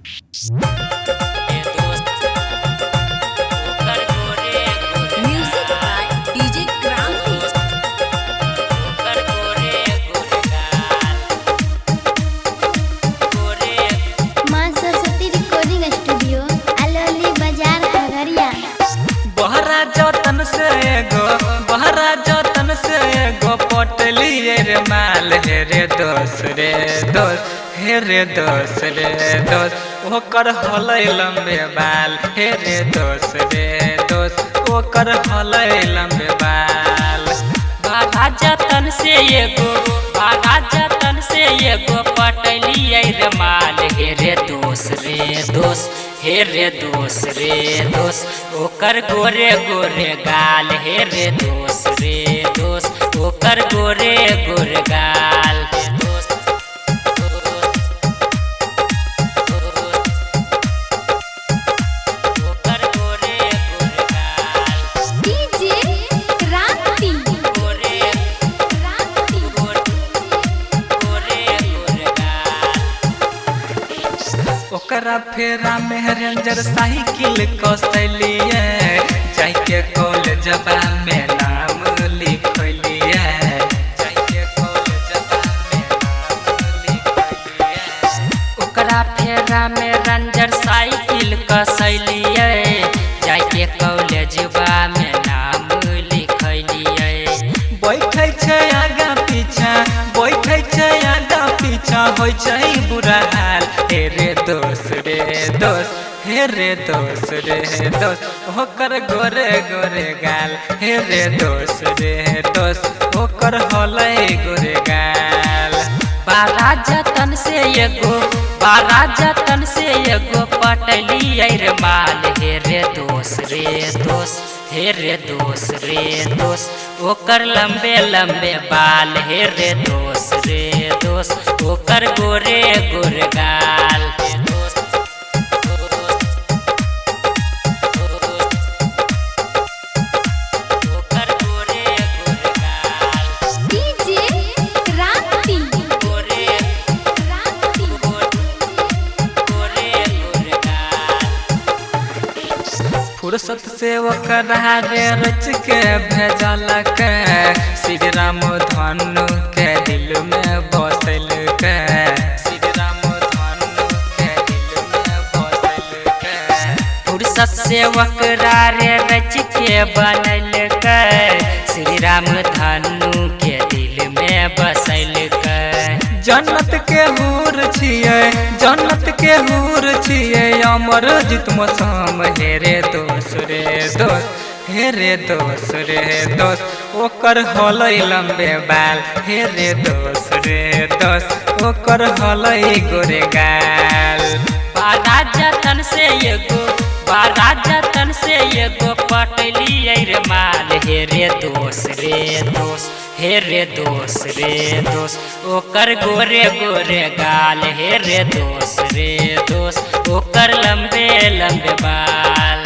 Music by DJ क्रांति। मां Saraswati recording studio Alauli बाजार खगड़िया। बहरा जतन से एगो पटलिए रे माल हे रे दोस्त हे रे दोस्त ओकर हलै लंबे बाल हे रे दोस्त ओकर हलै लंबे बाल। बहरा जतन से एगो पटलिए रे माल हे रे दोस्त हे रे दोस्त ओकर गोरे गोरे गाल हे रे दोस्त ओकर गोरे गोरे गाल। ओकर गोरे गोरे गाल डीजे क्रांति। गोरे गोरे गाल। ओकरा फेरा में रेंजर साइकिल कसलिए जाके कॉलेजबा में नाम लिखलिए ओकरा फेरा में रेंजर साइकिल कसलिए जाके कॉलेजबा में नाम लिखलिए। बैठे छै आगा पीछा होइ छै बुरा हाल हे रे दोस्त हे रे दोस्त ओकर गोरे गोरे गाल हे रे दोस्त ओकर हलै गोरे गाल। बारा जतन से एगो पटलिए रे माल हे रे दोस्त ओकर लंबे लंबे बाल हे रे दोस्त ओकर गोरे गोरे गाल। ओकर गोरे गोरे गाल डीजे क्रांति। गोरे गोरे गाल। फुर्सत से ओकरा रे रच के भेजलक श्री राम धनु के दिल में बसल के फुर्सत से ओकरा रे रच के बनल श्री राम धनु के दिल में बसल के। जन्नत के हूर छियै अमर जित मौसम हे रे दोस्त ओकर हलै लंबे बाल हे रे दोस्त ओकर हलै गोरे गाल। बारा जतन से एगो पटलिए रे माल हे रे दोस्त ओकर गोरे गोरे गाल हे रे दोस्त ओकर लंबे लंबे बाल।